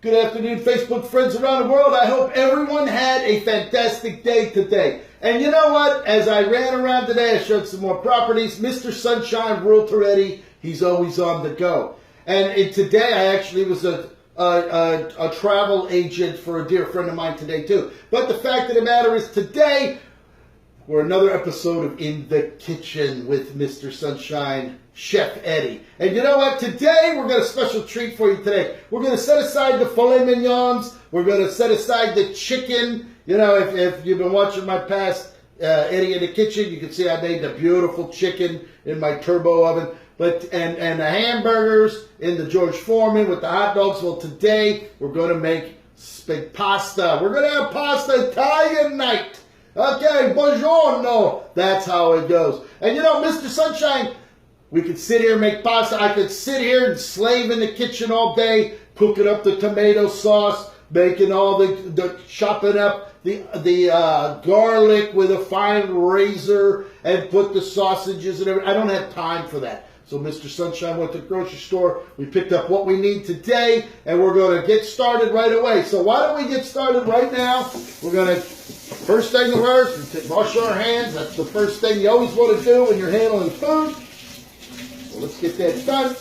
Good afternoon, Facebook friends around the world. I hope everyone had a fantastic day today. And you know what? As I ran around today, I showed some more properties. Mr. Sunshine, Realtor Eddy, he's always on the go. And today, I actually was a travel agent for a dear friend of mine today, too. But the fact of the matter is, today, we're another episode of In the Kitchen with Mr. Sunshine, Chef Eddy. And you know what? Today, we're got a special treat for you today. We're going to set aside the filet mignons. We're going to set aside the chicken. You know, if you've been watching my past Eddy in the Kitchen, you can see I made the beautiful chicken in my turbo oven. And the hamburgers in the George Foreman with the hot dogs. Well, today, we're going to make pasta. We're going to have pasta Italian night. Okay, buongiorno. That's how it goes. And you know, Mr. Sunshine, we could sit here and make pasta. I could sit here and slave in the kitchen all day, cooking up the tomato sauce, making all the chopping up the garlic with a fine razor and put the sausages and everything. I don't have time for that. So Mr. Sunshine went to the grocery store. We picked up what we need today, and we're going to get started right away. So why don't we get started right now? We're going to, first thing first, wash our hands. That's the first thing you always want to do when you're handling food. So let's get that done.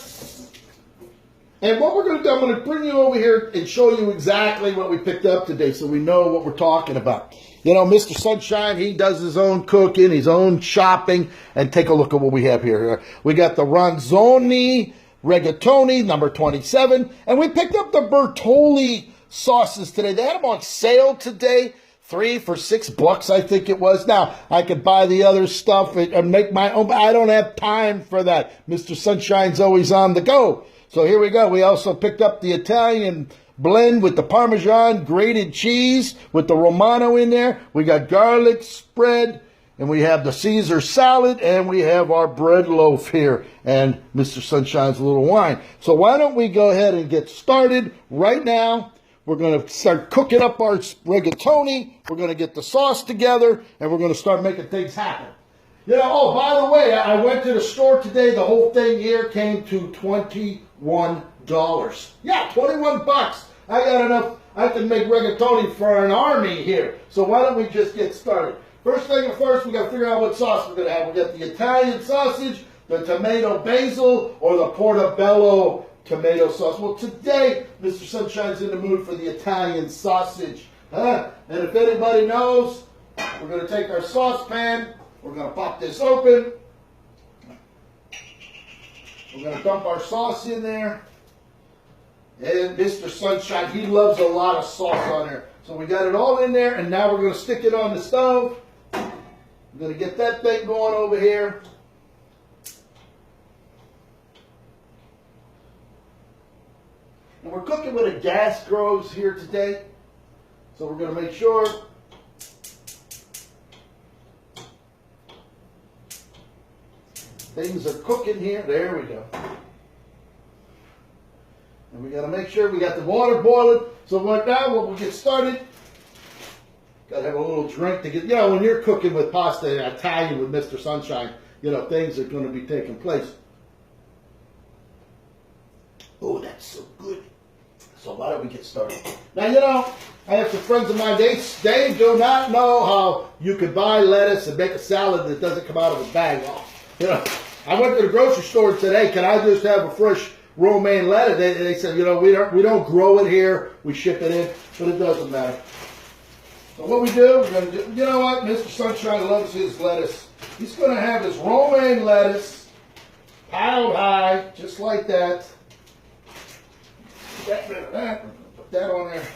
And what we're going to do, I'm going to bring you over here and show you exactly what we picked up today so we know what we're talking about. You know, Mr. Sunshine, he does his own cooking, his own shopping. And take a look at what we have here. We got the Ronzoni Rigatoni, number 27. And we picked up the Bertolli sauces today. They had them on sale today. 3 for $6, I think it was. Now, I could buy the other stuff and make my own, but I don't have time for that. Mr. Sunshine's always on the go. So here we go. We also picked up the Italian blend with the Parmesan grated cheese with the Romano in there. We got garlic spread, and we have the Caesar salad, and we have our bread loaf here, and Mr. Sunshine's little wine. So why don't we go ahead and get started right now. We're going to start cooking up our rigatoni. We're going to get the sauce together, and we're going to start making things happen. You know, oh, by the way, I went to the store today. The whole thing here came to $21. Yeah, $21. I got enough. I can make rigatoni for an army here. So why don't we just get started? First thing first, we got to figure out what sauce we're going to have. We got the Italian sausage, the tomato basil, or the portobello tomato sauce. Well, today, Mr. Sunshine's in the mood for the Italian sausage. And if anybody knows, we're going to take our saucepan. We're going to pop this open. We're going to dump our sauce in there. And Mr. Sunshine, he loves a lot of sauce on there. So we got it all in there, and now we're going to stick it on the stove. We're going to get that thing going over here. And we're cooking with a gas grows here today. So we're going to make sure things are cooking here. There we go. And we got to make sure we got the water boiling. So right now, when we get started, got to have a little drink to get, you know, when you're cooking with pasta Italian with Mr. Sunshine, you know, things are going to be taking place. Oh, that's so good. So why don't we get started? Now, you know, I have some friends of mine, they do not know how you could buy lettuce and make a salad that doesn't come out of a bag. You know, I went to the grocery store today. Can I just have a fresh romaine lettuce? They said, you know, we don't grow it here. We ship it in, but it doesn't matter. So what we do, we're going to do, you know what? Mr. Sunshine loves his lettuce. He's going to have his romaine lettuce piled high, just like that. Get rid of that. Put that on there.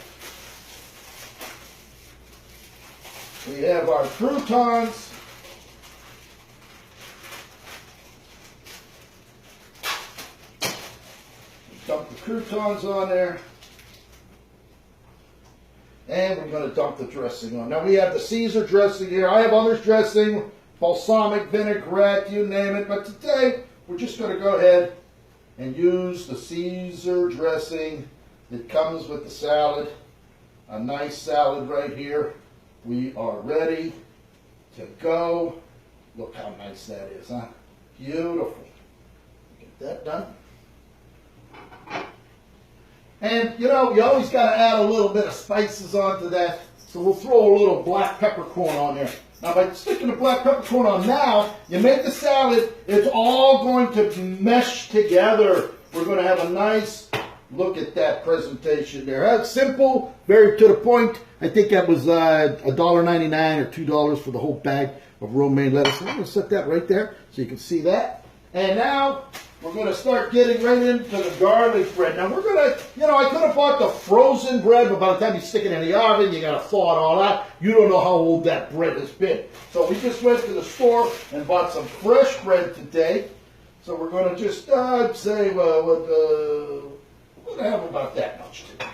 We have our croutons. Dump the croutons on there. And we're going to dump the dressing on. Now we have the Caesar dressing here. I have other dressing, balsamic vinaigrette, you name it. But today, we're just going to go ahead and use the Caesar dressing that comes with the salad. A nice salad right here. We are ready to go. Look how nice that is, huh? Beautiful. Get that done. And you know, you always got to add a little bit of spices onto that. So we'll throw a little black peppercorn on there. Now by sticking the black peppercorn on now, you make the salad, it's all going to mesh together. We're going to have a nice look at that presentation there. Simple, very to the point. I think that was $1.99 or $2 for the whole bag of romaine lettuce. I'm going to set that right there so you can see that. And now we're going to start getting right into the garlic bread. Now we're going to, you know, I could have bought the frozen bread, but by the time you stick it in the oven, you got to thaw it all out. You don't know how old that bread has been. So we just went to the store and bought some fresh bread today. So we're going to just say, we'll have about that much today.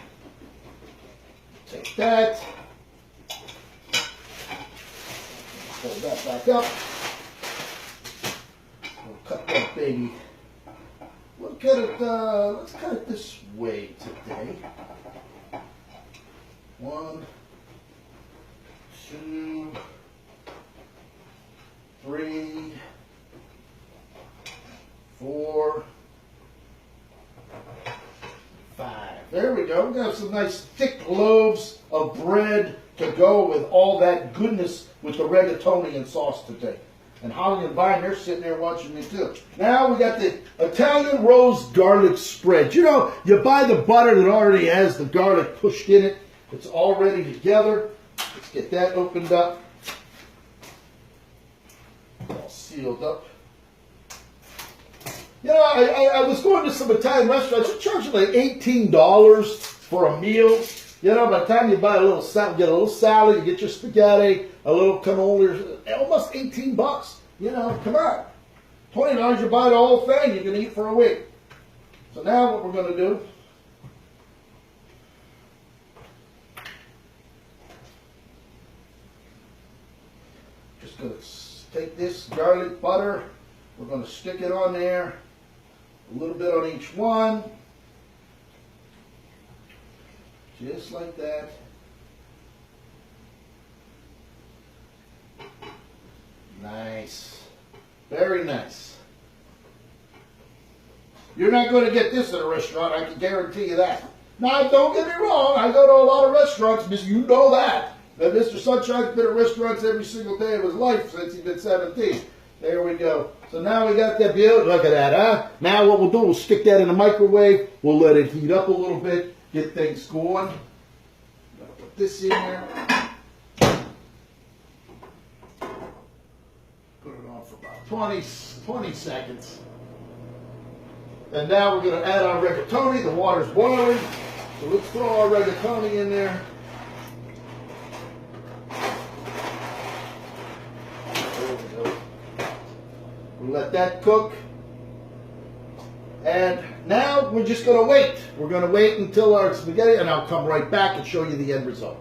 Take that. Pull that back up. We'll cut that baby. We'll cut it, let's cut it this way today. 1, 2, 3, 4, 5. There we go. We're going to have some nice thick loaves of bread to go with all that goodness with the rigatoni and sauce today. And Holly and Vine, they're sitting there watching me too. Now we got the Italian rose garlic spread. You know, you buy the butter that already has the garlic pushed in it. It's already together. Let's get that opened up. All sealed up. You know, I was going to some Italian restaurants. They're charging like $18 for a meal. You know, by the time you buy a little salad, you get a little salad, you get your spaghetti, a little cannoli, almost 18 bucks. You know, come on. $20, you buy the whole thing, you can eat for a week. So now what we're going to do, just going to take this garlic butter, we're going to stick it on there, a little bit on each one. Just like that. Nice. Very nice. You're not going to get this at a restaurant, I can guarantee you that. Now, don't get me wrong, I go to a lot of restaurants, you know that. That Mr. Sunshine's been at restaurants every single day of his life since he's been 17. There we go. So now we got that beautiful, look at that, huh? Now what we'll do, we'll stick that in the microwave, we'll let it heat up a little bit, get things going. Put this in there. Put it on for about 20 seconds. And now we're going to add our rigatoni. The water's boiling. So let's throw our rigatoni in there. There we go. We'll let that cook. And now we're just going to wait. We're going to wait until our spaghetti, and I'll come right back and show you the end result.